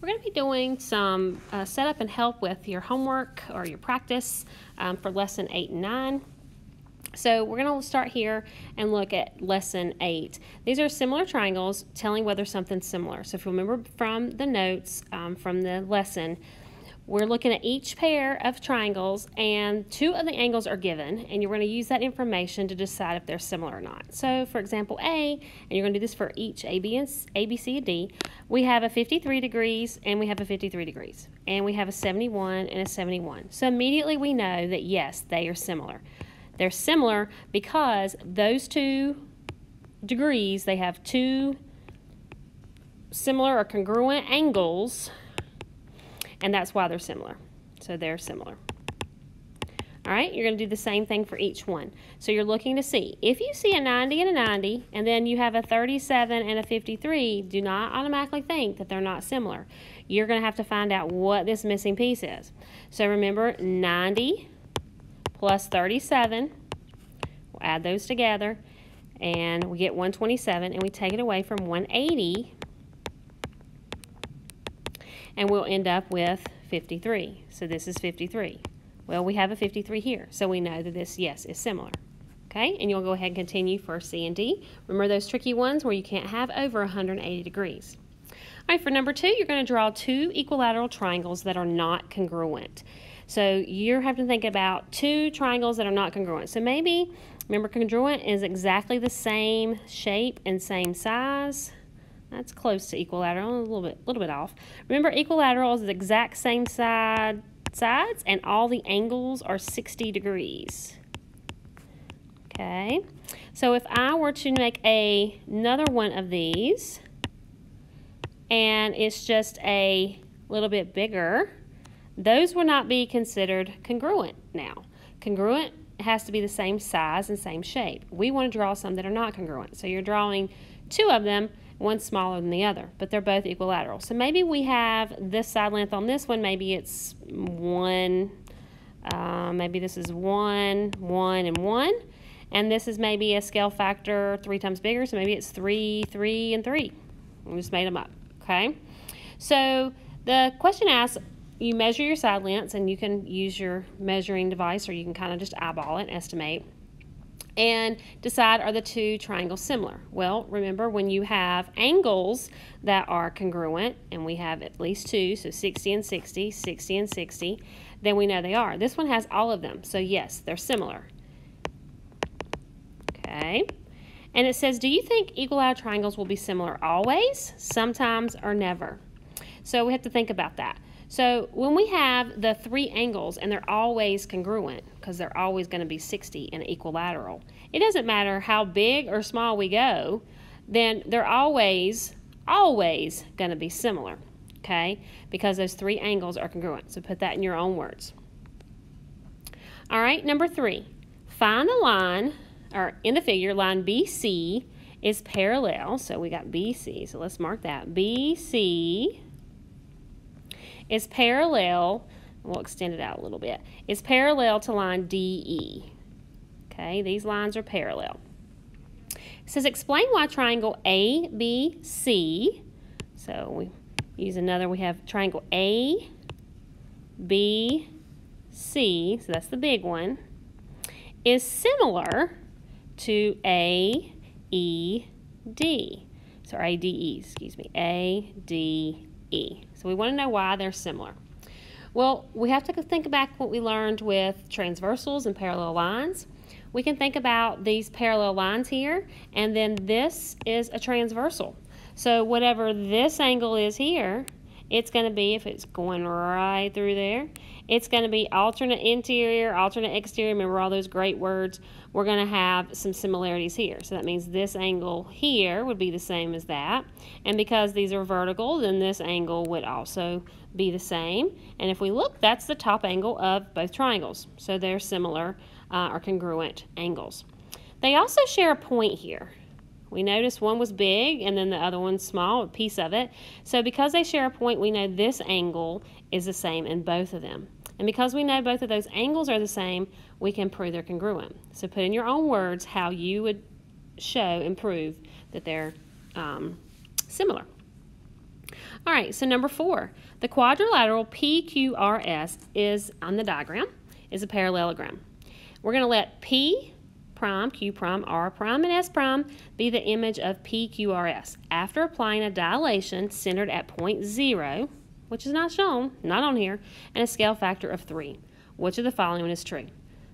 We're going to be doing some setup and help with your homework or your practice for lesson 8 and 9. So we're going to start here and look at lesson 8. These are similar triangles telling whether something's similar. So if you remember from the notes from the lesson, we're looking at each pair of triangles and two of the angles are given, and you're going to use that information to decide if they're similar or not. So for example A, and you're going to do this for each A, B, C, and D, we have a 53 degrees and we have a 53 degrees, and we have a 71 and a 71. So immediately we know that yes, they are similar. They're similar because those two degrees, they have two similar or congruent angles, and that's why they're similar. So they're similar. All right, you're going to do the same thing for each one. So you're looking to see. If you see a 90 and a 90, and then you have a 37 and a 53, do not automatically think that they're not similar. You're going to have to find out what this missing piece is. So remember, 90 plus 37, we'll add those together, and we get 127, and we take it away from 180, and we'll end up with 53. So this is 53. Well, we have a 53 here, so we know that this, yes, is similar. Okay, and you'll go ahead and continue for C and D. Remember those tricky ones where you can't have over 180 degrees. All right, for number 2, you're going to draw two equilateral triangles that are not congruent. So you're having to think about two triangles that are not congruent. So maybe, remember, congruent is exactly the same shape and same size. That's close to equilateral, a little bit off. Remember, equilateral is the exact same sides, and all the angles are 60 degrees. Okay, so if I were to make another one of these, and it's just a little bit bigger, those will not be considered congruent now. Congruent has to be the same size and same shape. We want to draw some that are not congruent. So you're drawing two of them, one smaller than the other, but they're both equilateral. So maybe we have this side length on this one, maybe it's 1, maybe this is 1, 1, and 1. And this is maybe a scale factor 3 times bigger, so maybe it's 3, 3, and 3. We just made them up, okay? So the question asks, you measure your side lengths, and you can use your measuring device, or you can kind of just eyeball it and estimate, and decide, are the two triangles similar? Well, remember, when you have angles that are congruent, and we have at least two, so 60 and 60, 60 and 60, then we know they are. This one has all of them, so yes, they're similar. Okay, and it says, do you think equilateral triangles will be similar always, sometimes, or never? So we have to think about that. So when we have the three angles and they're always congruent, because they're always going to be 60 and equilateral, it doesn't matter how big or small we go, then they're always going to be similar, okay? Because those three angles are congruent. So put that in your own words. All right, number 3, find the line, or in the figure, line BC is parallel. So we got BC, so let's mark that. BC is parallel, we'll extend it out a little bit, is parallel to line DE. Okay, these lines are parallel. It says explain why triangle ABC, so we use another, we have triangle ABC, so that's the big one, is similar to AED. So ADE, excuse me, ADE. So we want to know why they're similar. Well, we have to think back what we learned with transversals and parallel lines. We can think about these parallel lines here, and then this is a transversal. So whatever this angle is here, it's going to be, if it's going right through there, it's going to be alternate interior, alternate exterior. Remember all those great words? We're going to have some similarities here. So that means this angle here would be the same as that. And because these are vertical, then this angle would also be the same. And if we look, that's the top angle of both triangles. So they're similar or congruent angles. They also share a point here. We noticed one was big and then the other one's small, a piece of it. So because they share a point, we know this angle is the same in both of them. And because we know both of those angles are the same, we can prove they're congruent. So put in your own words how you would show and prove that they're similar. All right, so number 4, the quadrilateral PQRS is, on the diagram, is a parallelogram. We're going to let P prime, Q prime, R prime, and S prime be the image of PQRS. After applying a dilation centered at point 0, which is not shown, not on here, and a scale factor of 3. Which of the following is true?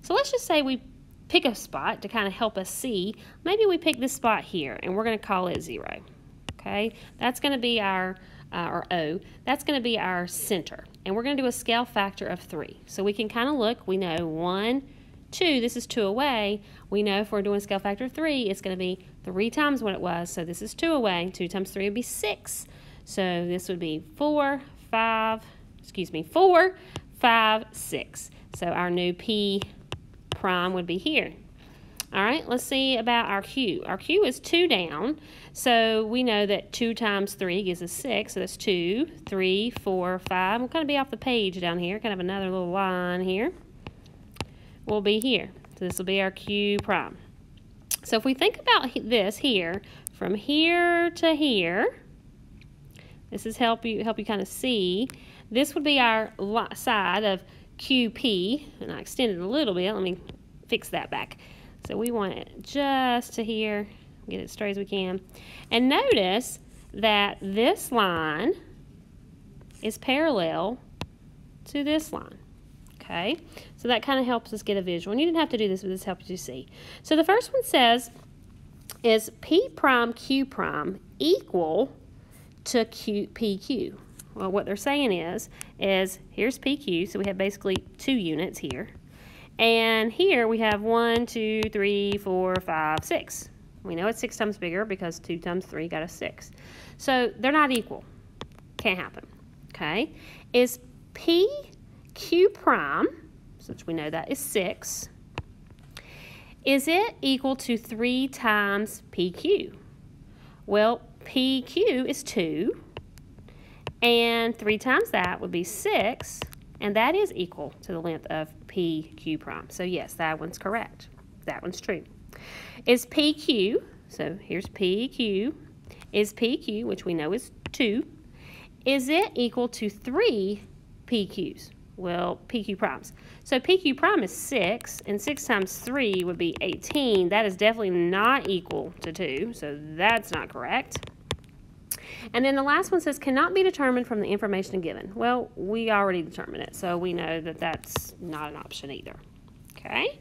So let's just say we pick a spot to kind of help us see. Maybe we pick this spot here, and we're going to call it 0. Okay, that's going to be our, or O, that's going to be our center. And we're going to do a scale factor of 3. So we can kind of look, we know 1, 2, this is 2 away. We know if we're doing a scale factor of 3, it's going to be 3 times what it was. So this is 2 away. 2 times 3 would be 6. So this would be 4, 5, 6. So our new P prime would be here. All right, let's see about our Q. Our Q is 2 down, so we know that 2 times 3 gives us 6, so that's 2, 3, 4, 5. We'll kind of be off the page down here, kind of another little line here. Will be here. So this will be our Q prime. So if we think about this here, from here to here, this is help you kind of see. This would be our side of QP, and I extended a little bit. Let me fix that back. So we want it just to here, get it as straight as we can. And notice that this line is parallel to this line. Okay, so that kind of helps us get a visual. And you didn't have to do this, but this helps you see. So the first one says, is P prime Q prime equal to PQ? Well, what they're saying is here's PQ, so we have basically 2 units here. And here we have 1, 2, 3, 4, 5, 6. We know it's 6 times bigger because 2 times 3 got us 6. So they're not equal. Can't happen. Okay, is PQ prime, since we know that is 6, is it equal to 3 times PQ? Well, PQ is 2, and 3 times that would be 6, and that is equal to the length of PQ prime. So yes, that one's correct. That one's true. Is PQ, so here's PQ, is PQ, which we know is 2, is it equal to 3 PQs? Well, PQ primes. So PQ prime is 6, and 6 times 3 would be 18. That is definitely not equal to 2, so that's not correct. And then the last one says, cannot be determined from the information given. Well, we already determined it, so we know that that's not an option either. Okay?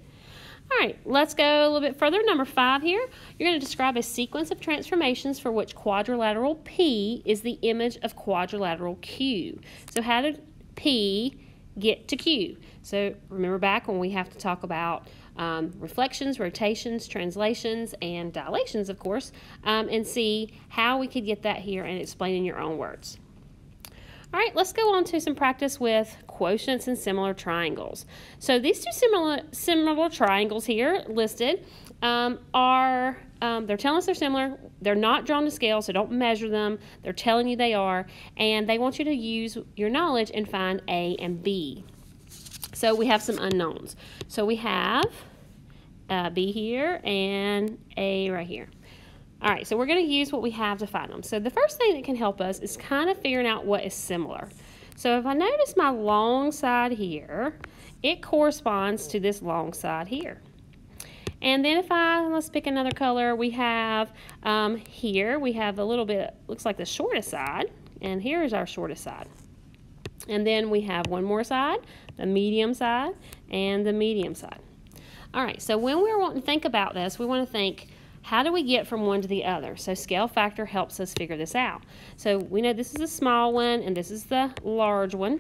All right, let's go a little bit further. Number 5 here, you're going to describe a sequence of transformations for which quadrilateral P is the image of quadrilateral Q. So how did P get to Q? So remember back when we have to talk about reflections, rotations, translations, and dilations, of course, and see how we could get that here and explain in your own words. All right, let's go on to some practice with quotients and similar triangles. So these two similar triangles here listed are, they're telling us they're similar. They're not drawn to scale, so don't measure them. They're telling you they are, and they want you to use your knowledge and find A and B. So we have some unknowns. So we have B here and A right here. All right, so we're going to use what we have to find them. So the first thing that can help us is kind of figuring out what is similar. So if I notice my long side here, it corresponds to this long side here. And then if let's pick another color, we have here, we have a little bit, looks like the shortest side, and here is our shortest side. And then we have one more side, the medium side, and the medium side. All right, so when we're wanting to think about this, we want to think, how do we get from one to the other? So scale factor helps us figure this out. So we know this is a small one, and this is the large one.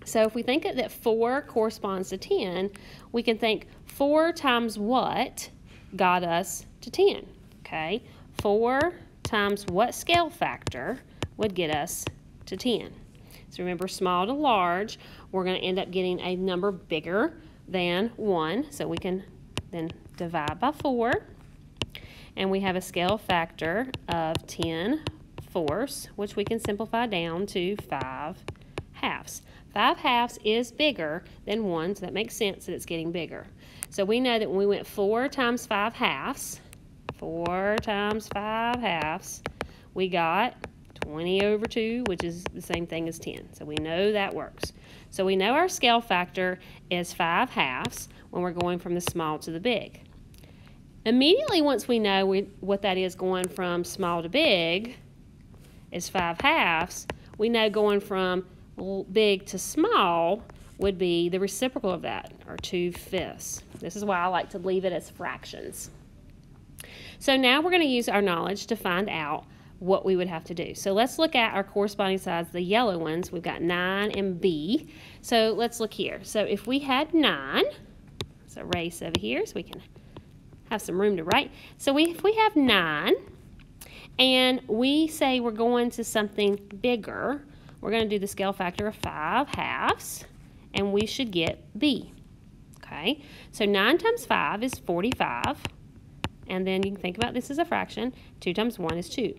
So if we think that 4 corresponds to 10, we can think 4 times what got us to 10, okay? 4 times what scale factor would get us to 10? So remember, small to large, we're going to end up getting a number bigger than 1. So we can then divide by 4. And we have a scale factor of 10/4, which we can simplify down to 5/2. 5/2 is bigger than 1, so that makes sense that it's getting bigger. So we know that when we went 4 times 5/2, we got 20 over 2, which is the same thing as 10. So we know that works. So we know our scale factor is 5/2 when we're going from the small to the big. Immediately once we know what that is going from small to big is 5/2, we know going from big to small would be the reciprocal of that, or 2/5. This is why I like to leave it as fractions. So now we're going to use our knowledge to find out what we would have to do. So let's look at our corresponding sides, the yellow ones. We've got 9 and B. So let's look here. So if we had 9, let's erase over here so we can have some room to write. So if we have 9 and we say we're going to something bigger, we're going to do the scale factor of 5/2, and we should get B. Okay, so 9 times 5 is 45, and then you can think about this as a fraction. 2 times 1 is 2.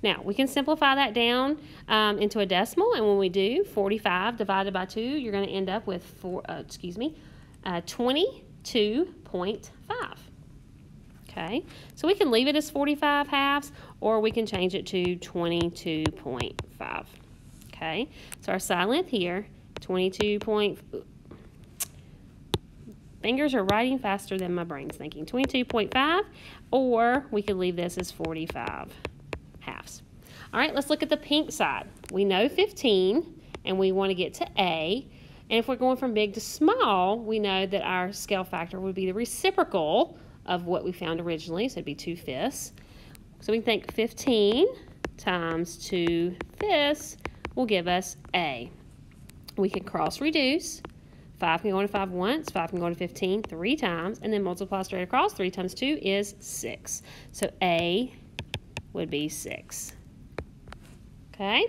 Now, we can simplify that down into a decimal, and when we do, 45 divided by 2, you're going to end up with 22.5. Okay, so we can leave it as 45/2, or we can change it to 22.5. Okay, so our side length here, 22. Fingers are writing faster than my brain's thinking. 22.5, or we could leave this as 45/2. All right, let's look at the pink side. We know 15, and we want to get to A. And if we're going from big to small, we know that our scale factor would be the reciprocal of what we found originally, so it'd be 2/5. So we can think 15 times 2/5 will give us A. We can cross reduce. 5 can go into 5 once, 5 can go into 15 3 times, and then multiply straight across. 3 times 2 is 6. So A would be 6. Okay?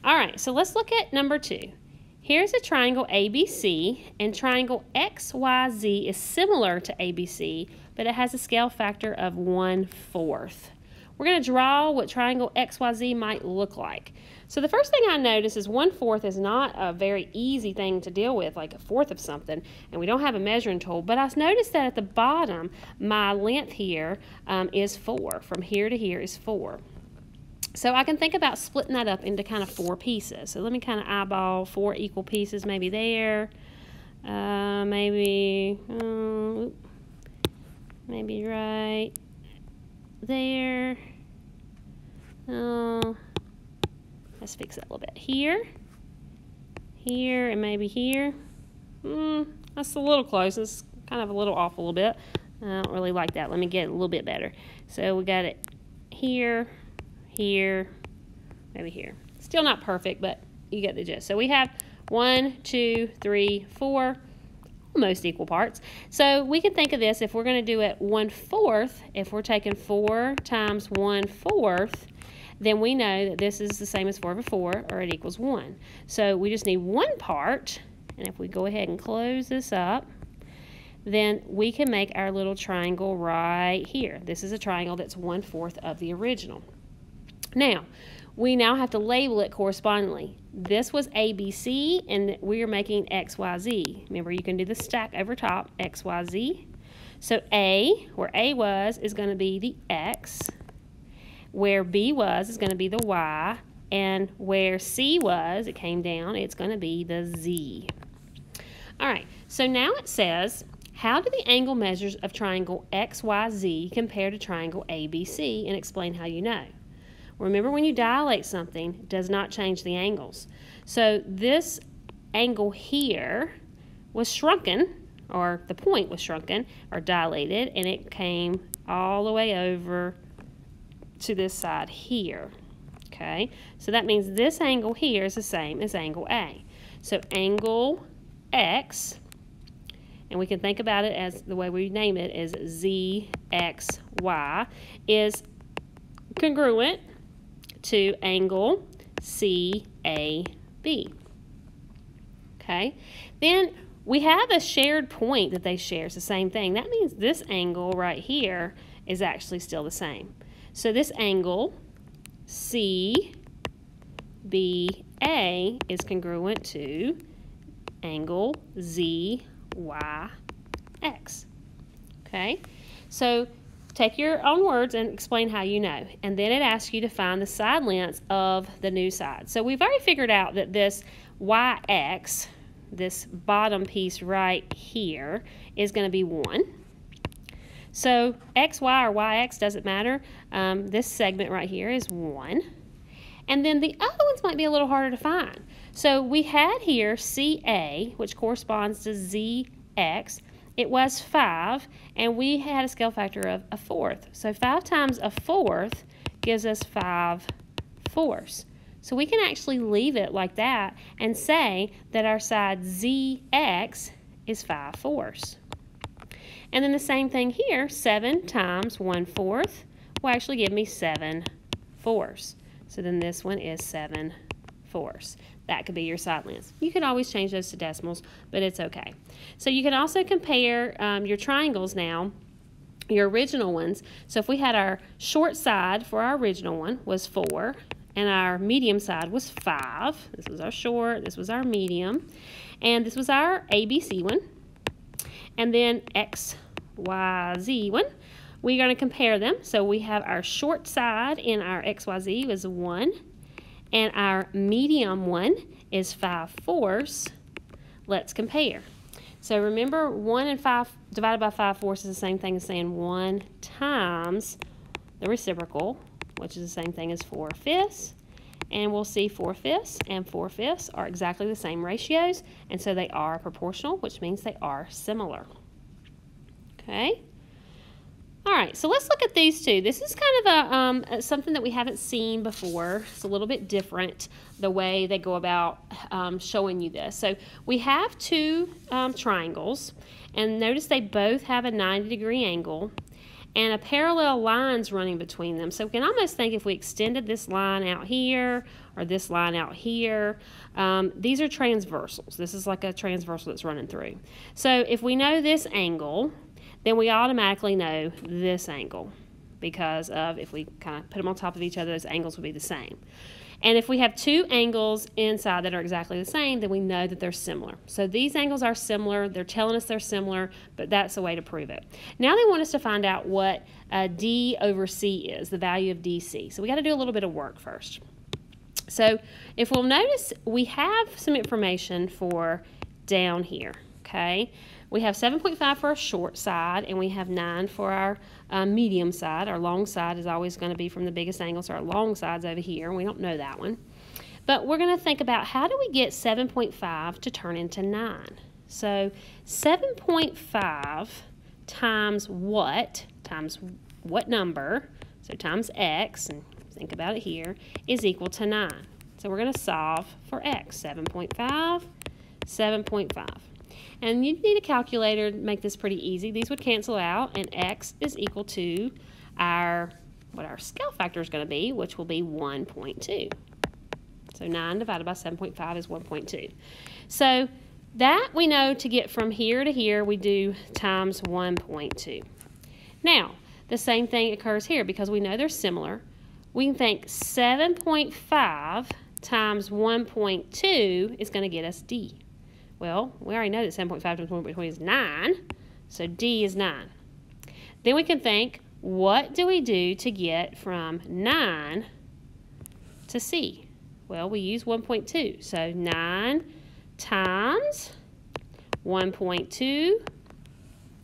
All right, so let's look at number 2. Here's a triangle ABC, and triangle XYZ is similar to ABC, but it has a scale factor of 1/4. We're going to draw what triangle XYZ might look like. So the first thing I notice is 1/4 is not a very easy thing to deal with, like a fourth of something, and we don't have a measuring tool. But I noticed that at the bottom, my length here is 4. From here to here is 4. So I can think about splitting that up into kind of 4 pieces. So let me kind of eyeball 4 equal pieces, maybe there, maybe right there. Let's fix that a little bit. Here, and maybe here. That's a little close. It's kind of a little off a little bit. I don't really like that. Let me get it a little bit better. So we got it here, maybe here. Still not perfect, but you get the gist. So we have 1, 2, 3, 4, almost equal parts. So we can think of this, if we're going to do it 1/4, if we're taking 4 times 1/4, then we know that this is the same as 4/4, or it equals 1. So we just need 1 part, and if we go ahead and close this up, then we can make our little triangle right here. This is a triangle that's 1/4 of the original. Now, we now have to label it correspondingly. This was ABC, and we are making XYZ. Remember, you can do the stack over top, XYZ. So A, where A was, is going to be the X. Where B was is going to be the Y. And where C was, it came down, it's going to be the Z. All right, so now it says, how do the angle measures of triangle XYZ compare to triangle ABC, and explain how you know. Remember, when you dilate something, it does not change the angles. So this angle here was shrunken, or the point was shrunken or dilated, and it came all the way over to this side here. Okay, so that means this angle here is the same as angle A. So angle X, and we can think about it as the way we name it is ZXY, is congruent to angle CAB. Okay, then we have a shared point that they share. It's the same thing. That means this angle right here is actually still the same. So this angle CBA is congruent to angle ZYX. Okay, so take your own words and explain how you know. And then it asks you to find the side lengths of the new side. So we've already figured out that this YX, this bottom piece right here, is going to be 1. So XY or YX doesn't matter. This segment right here is 1. And then the other ones might be a little harder to find. So we had here CA, which corresponds to ZX. It was 5, and we had a scale factor of 1/4. So 5 times 1/4 gives us 5/4. So we can actually leave it like that and say that our side ZX is 5/4. And then the same thing here, 7 times 1/4 will actually give me 7/4. So then this one is 7/4. That could be your side lengths. You can always change those to decimals, but it's okay. So you can also compare your triangles now, your original ones. So if we had our short side for our original one was 4, and our medium side was 5. This was our short, this was our medium, and this was our ABC one. And then XYZ one, we're going to compare them. So we have our short side in our XYZ was 1, and our medium one is 5/4. Let's compare. So remember, 1 and 5 divided by 5/4 is the same thing as saying 1 times the reciprocal, which is the same thing as 4/5. And we'll see 4/5 and 4/5 are exactly the same ratios, and so they are proportional, which means they are similar. Okay? All right, so let's look at these two. This is kind of something that we haven't seen before. It's a little bit different the way they go about showing you this. So we have two triangles, and notice they both have a 90-degree angle and a parallel line's running between them. So we can almost think if we extended this line out here or this line out here, these are transversals. This is like a transversal that's running through. So if we know this angle, then we automatically know this angle, because of if we kind of put them on top of each other, those angles would be the same. And if we have two angles inside that are exactly the same, then we know that they're similar. So these angles are similar. They're telling us they're similar, but that's the way to prove it. Now they want us to find out what D over C is, the value of DC. So we got to do a little bit of work first. So if we'll notice, we have some information for down here, okay? We have 7.5 for our short side, and we have 9 for our medium side. Our long side is always going to be from the biggest angle, so our long side's over here, and we don't know that one. But we're going to think about how do we get 7.5 to turn into 9? So 7.5 times what number, so times x, and think about it here, is equal to 9. So we're going to solve for x, 7.5, 7.5. And you need a calculator to make this pretty easy. These would cancel out, and x is equal to what our scale factor is going to be, which will be 1.2. So 9 divided by 7.5 is 1.2. So that we know to get from here to here, we do times 1.2. Now, the same thing occurs here because we know they're similar. We can think 7.5 times 1.2 is going to get us D. Well, we already know that 7.5 times 1.2 is 9, so D is 9. Then we can think, what do we do to get from 9 to C? Well, we use 1.2, so 9 times 1.2,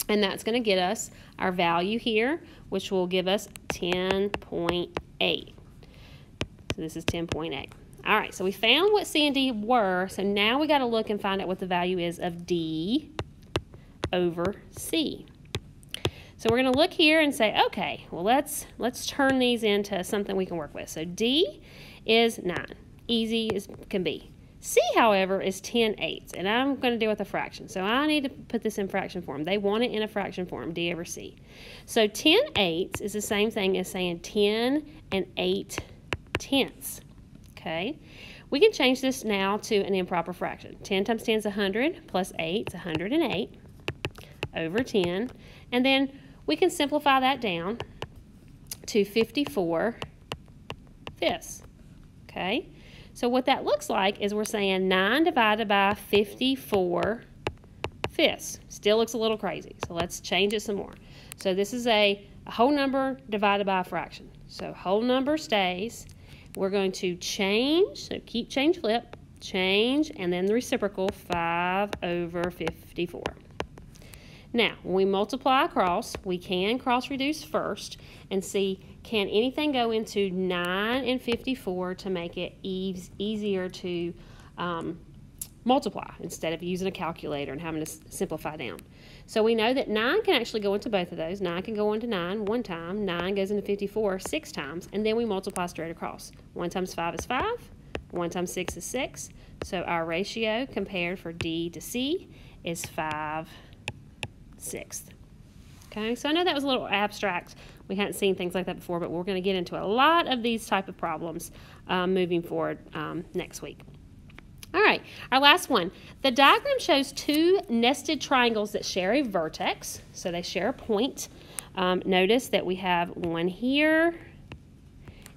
and that's going to get us our value here, which will give us 10.8. So this is 10.8. All right, so we found what C and D were, so now we got to look and find out what the value is of D over C. So we're going to look here and say, okay, well, let's turn these into something we can work with. So D is 9, easy as can be. C, however, is 10/8, and I'm going to deal with a fraction. So I need to put this in fraction form. They want it in a fraction form, D over C. So 10/8 is the same thing as saying 10 and 8/10. Okay, we can change this now to an improper fraction. 10 times 10 is 100, plus 8 is 108 over 10. And then we can simplify that down to 54/5. Okay, so what that looks like is we're saying 9 divided by 54/5. Still looks a little crazy, so let's change it some more. So this is a a whole number divided by a fraction. So whole number stays. We're going to change, so keep change flip, change, and then the reciprocal, 5 over 54. Now, when we multiply across, we can cross reduce first and see, can anything go into 9 and 54 to make it easier to multiply instead of using a calculator and having to simplify down. So we know that 9 can actually go into both of those. 9 can go into 9 one time, 9 goes into 54 6 times, and then we multiply straight across. 1 times 5 is 5, 1 times 6 is 6. So our ratio compared for D to C is 5/6. Okay, so I know that was a little abstract. We hadn't seen things like that before, but we're going to get into a lot of these type of problems moving forward next week. All right, our last one. The diagram shows two nested triangles that share a vertex, so they share a point. Notice that we have one here,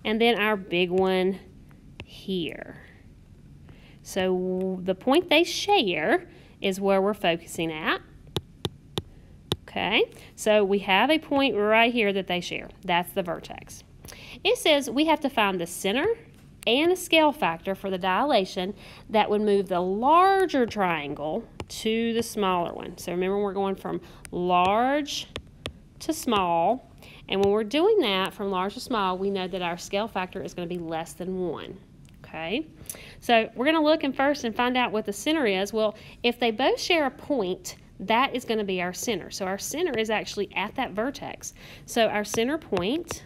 and then our big one here. So the point they share is where we're focusing at. Okay, so we have a point right here that they share. That's the vertex. It says we have to find the center and a scale factor for the dilation that would move the larger triangle to the smaller one. So remember, we're going from large to small, and when we're doing that from large to small, we know that our scale factor is going to be less than 1. Okay, so we're going to look in first and find out what the center is. Well, if they both share a point, that is going to be our center. So our center is actually at that vertex. So our center point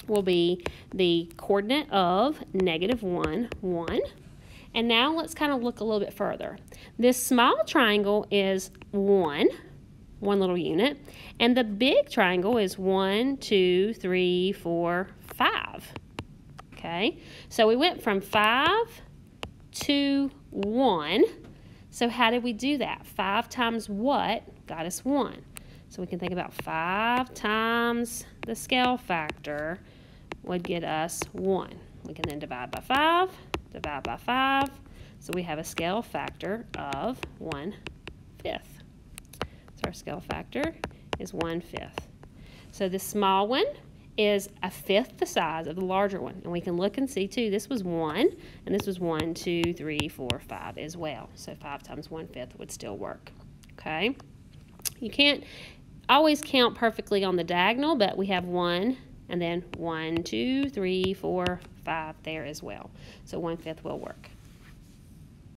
will be the coordinate of -1, 1. And now let's kind of look a little bit further. This small triangle is 1 little unit, and the big triangle is 1, 2, 3, 4, 5. Okay, so we went from 5 to 1. So how did we do that? 5 times what got us 1? So we can think about 5 times the scale factor would get us 1. We can then divide by 5, divide by 5. So we have a scale factor of 1/5. So our scale factor is 1/5. So the small one is 1/5 the size of the larger one. And we can look and see too, this was 1, and this was 1, 2, 3, 4, 5 as well. So 5 times 1/5 would still work. Okay? You can't always count perfectly on the diagonal, but we have 1, and then 1, 2, 3, 4, 5 there as well. So 1/5 will work.